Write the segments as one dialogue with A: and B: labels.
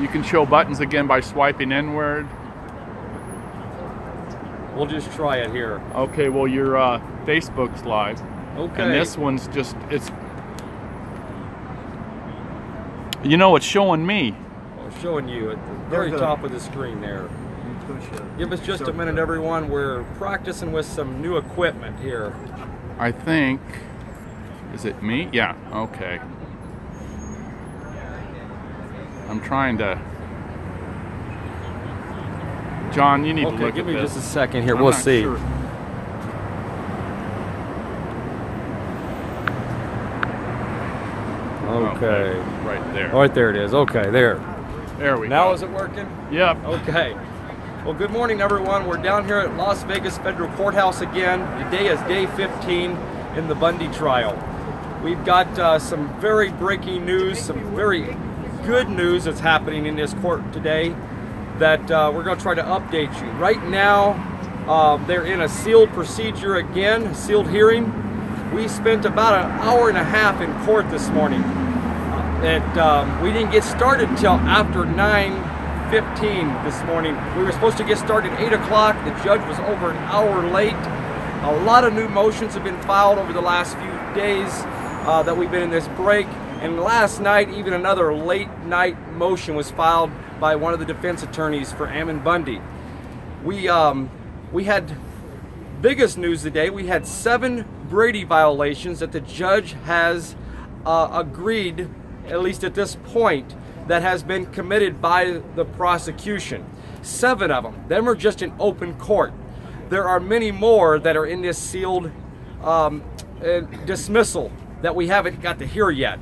A: You can show buttons again by swiping inward.
B: We'll just try it here.
A: Okay, well your Facebook's live.
B: Okay.
A: And this one's just, it's, you know, it's showing me.
B: I'm showing you at the very top of the screen there. Give us just a minute, everyone. We're practicing with some new equipment here.
A: I think, is it me? Yeah, okay. I'm trying to, John, you need to look at this.
B: Give me just a second here. We'll see.
A: Sure.
B: Okay.
A: Right there.
B: Right there it is. Okay, there.
A: There we go.
B: Now is it working?
A: Yep.
B: Okay. Well, good morning, everyone. We're down here at Las Vegas Federal Courthouse again. Today is day 15 in the Bundy trial. We've got some very breaking news, some very good news that's happening in this court today that we're going to try to update you. Right now, they're in a sealed procedure again, a sealed hearing. We spent about an hour and a half in court this morning. We didn't get started until after 9:15 this morning. We were supposed to get started at 8 o'clock. The judge was over an hour late. A lot of new motions have been filed over the last few days that we've been in this break. And last night, even another late night motion was filed by one of the defense attorneys for Ammon Bundy. We had biggest news today. We had 7 Brady violations that the judge has agreed, at least at this point, that has been committed by the prosecution. 7 of them. Them are just in open court. There are many more that are in this sealed dismissal that we haven't got to hear yet.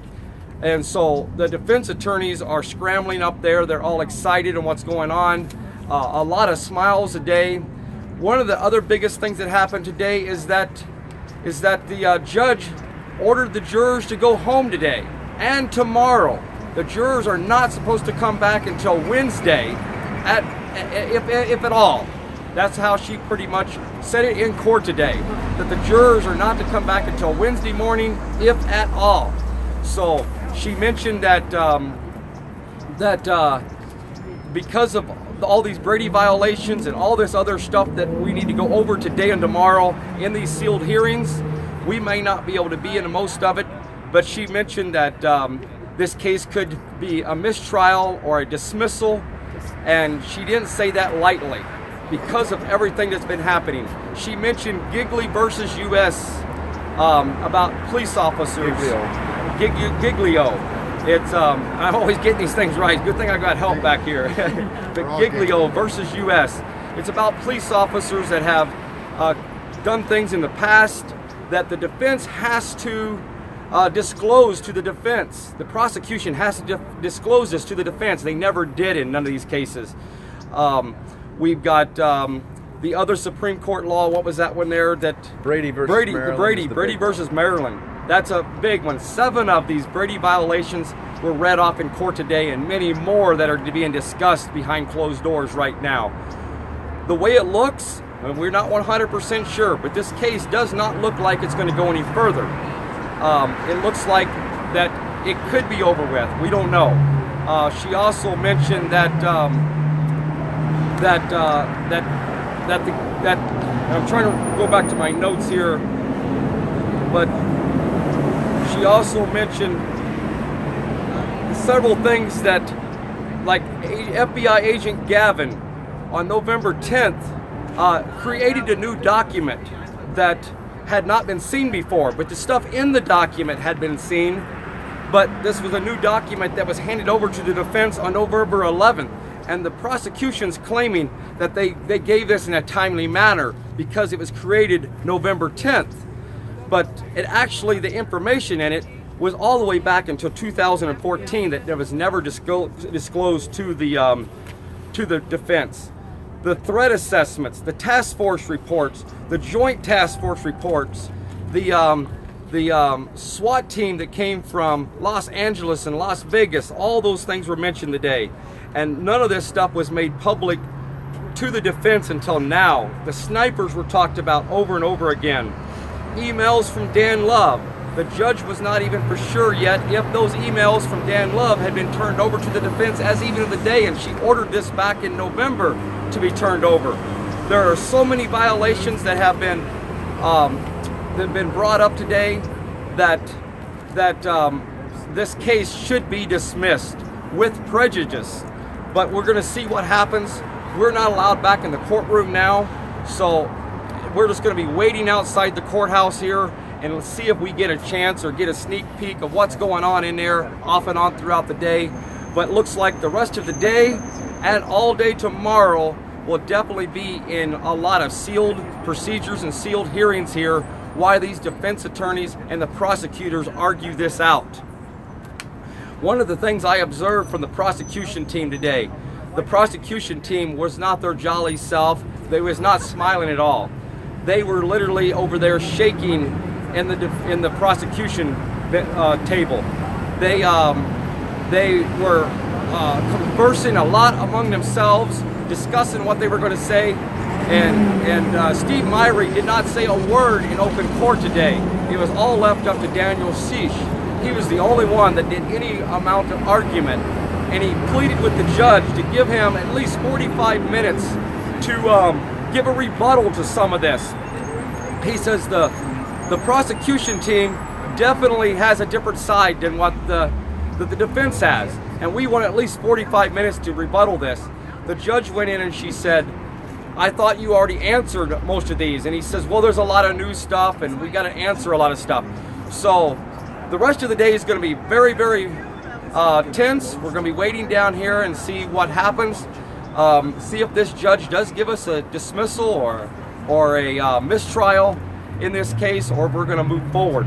B: And so the defense attorneys are scrambling up there. They're all excited on what's going on. A lot of smiles today. One of the other biggest things that happened today is that the judge ordered the jurors to go home today and tomorrow. The jurors are not supposed to come back until Wednesday, if at all. That's how she pretty much said it in court today, that the jurors are not to come back until Wednesday morning, if at all. So she mentioned that because of all these Brady violations and all this other stuff that we need to go over today and tomorrow in these sealed hearings, we may not be able to be in most of it, but she mentioned that this case could be a mistrial or a dismissal, and she didn't say that lightly because of everything that's been happening. She mentioned Giglio versus U.S. About police officers. Giglio. It's I'm always getting these things right. Good thing I got help back here. But Giglio versus U.S. It's about police officers that have done things in the past that the defense has to disclose to the defense. The prosecution has to disclose this to the defense. They never did in none of these cases. We've got the other Supreme Court law. What was that one there? That
C: Brady versus Maryland.
B: Brady versus Maryland. That's a big one. 7 of these Brady violations were read off in court today, and many more that are being discussed behind closed doors right now. The way it looks, we're not 100% sure, but this case does not look like it's going to go any further. It looks like that it could be over with. We don't know. She also mentioned that I'm trying to go back to my notes here, but she also mentioned several things that, like FBI agent Gavin on November 10th created a new document that had not been seen before, but the stuff in the document had been seen, but this was a new document that was handed over to the defense on November 11th, and the prosecution's claiming that they gave this in a timely manner because it was created November 10th. But it actually, the information in it was all the way back until 2014 that was never disclosed to the defense. The threat assessments, the task force reports, the joint task force reports, the SWAT team that came from Los Angeles and Las Vegas, all those things were mentioned today. And none of this stuff was made public to the defense until now. The snipers were talked about over and over again. Emails from Dan Love, The judge was not even for sure yet if those emails from Dan Love had been turned over to the defense as even of the day, and she ordered this back in November to be turned over. There are so many violations that have been brought up today that this case should be dismissed with prejudice. But we're going to see what happens. We're not allowed back in the courtroom now, so we're just going to be waiting outside the courthouse here and let's see if we get a chance or get a sneak peek of what's going on in there off and on throughout the day. But it looks like the rest of the day and all day tomorrow will definitely be in a lot of sealed procedures and sealed hearings here, why these defense attorneys and the prosecutors argue this out. One of the things I observed from the prosecution team today, the prosecution team was not their jolly self. They was not smiling at all. They were literally over there shaking in the prosecution table. They were conversing a lot among themselves, discussing what they were going to say, and Steve Myrie did not say a word in open court today. It was all left up to Daniel Seish. He was the only one that did any amount of argument, and he pleaded with the judge to give him at least 45 minutes to give a rebuttal to some of this. He says the prosecution team definitely has a different side than what the defense has, and we want at least 45 minutes to rebuttal this. The judge went in and she said, I thought you already answered most of these. And he says, well, there's a lot of new stuff and we got to answer a lot of stuff. So the rest of the day is going to be very, very tense. We're going to be waiting down here and see what happens. See if this judge does give us a dismissal or a mistrial in this case, or if we're going to move forward.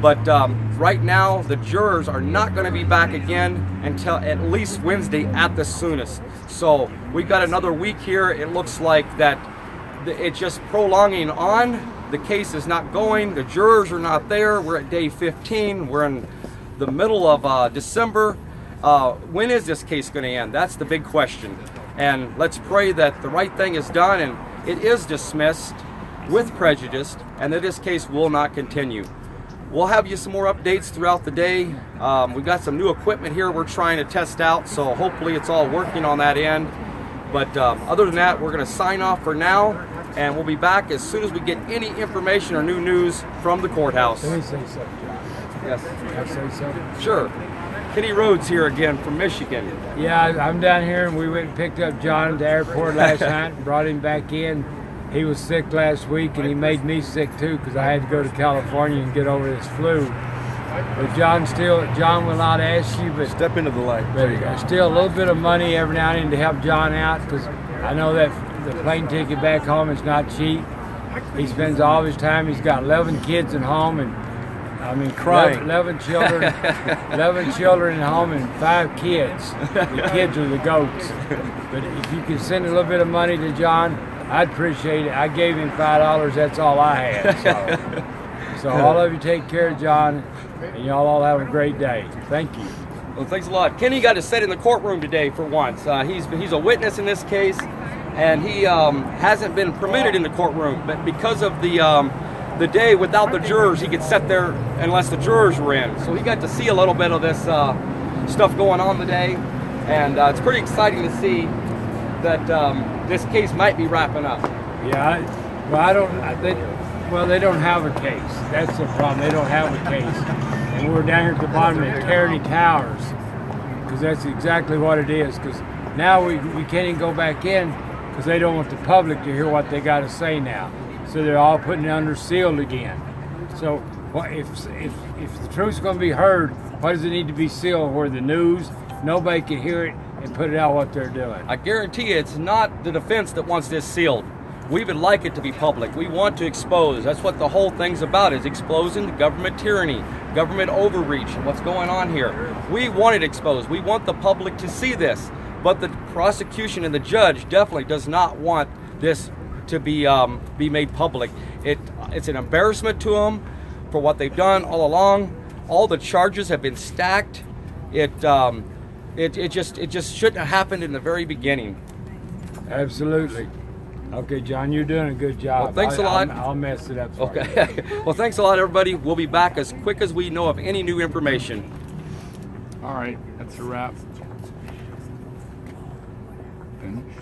B: But right now, the jurors are not going to be back again until at least Wednesday at the soonest. So we've got another week here. It looks like that it's just prolonging on. The case is not going. The jurors are not there. We're at day 15. We're in the middle of December. When is this case going to end? That's the big question. And let's pray that the right thing is done and it is dismissed with prejudice and that this case will not continue. We'll have you some more updates throughout the day. We've got some new equipment here we're trying to test out, so hopefully it's all working on that end. But other than that, we're going to sign off for now, and we'll be back as soon as we get any information or new news from the courthouse.
D: Let me say something, John.
B: Yes.
D: Can I say something?
B: Sure. Kenny Rhodes here again from Michigan.
D: Yeah, I'm down here, and we went and picked up John at the airport last night and brought him back in. He was sick last week, and he made me sick too because I had to go to California and get over this flu. But John will not ask you, but
C: step into the light.
D: But still a little bit of money every now and then to help John out because I know that the plane ticket back home is not cheap. He spends all his time. He's got 11 kids at home, and I mean,
C: crying.
D: 11 children, 11 children at home, and 5 kids. The kids are the goats. But if you could send a little bit of money to John, I'd appreciate it. I gave him $5. That's all I had. So all of you take care of John, and y'all all have a great day. Thank you.
B: Well, thanks a lot. Kenny got to sit in the courtroom today for once. He's a witness in this case, and he hasn't been permitted in the courtroom. But because of the day without the jurors, he could sit there unless the jurors were in. So he got to see a little bit of this stuff going on today, and it's pretty exciting to see that this case might be wrapping up.
D: Yeah, they don't have a case. That's the problem. They don't have a case. And we're down here at the bottom of Kearney Towers because that's exactly what it is. Because now we can't even go back in because they don't want the public to hear what they got to say now. So they're all putting it under seal again. So if the truth's going to be heard, why does it need to be sealed where the news, nobody can hear it and put it out what they're doing?
B: I guarantee you it's not the defense that wants this sealed. We would like it to be public. We want to expose. That's what the whole thing's about, is exposing the government tyranny, government overreach, and what's going on here. We want it exposed. We want the public to see this. But the prosecution and the judge definitely does not want this to be made public. It's an embarrassment to them for what they've done all along. All the charges have been stacked. It just shouldn't have happened in the very beginning.
D: Absolutely. Okay, John, you're doing a good job.
B: Well, thanks a lot.
D: I'll mess it up for you.
B: Okay. Well, thanks a lot, everybody. We'll be back as quick as we know of any new information.
A: All right, that's a wrap. Finish.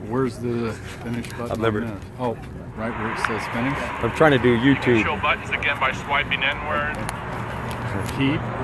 A: Where's the finish button?
B: I've never-
A: on this? Oh, right where it says finish.
B: I'm trying to do YouTube.
E: Show buttons again by swiping inward.
A: Keep.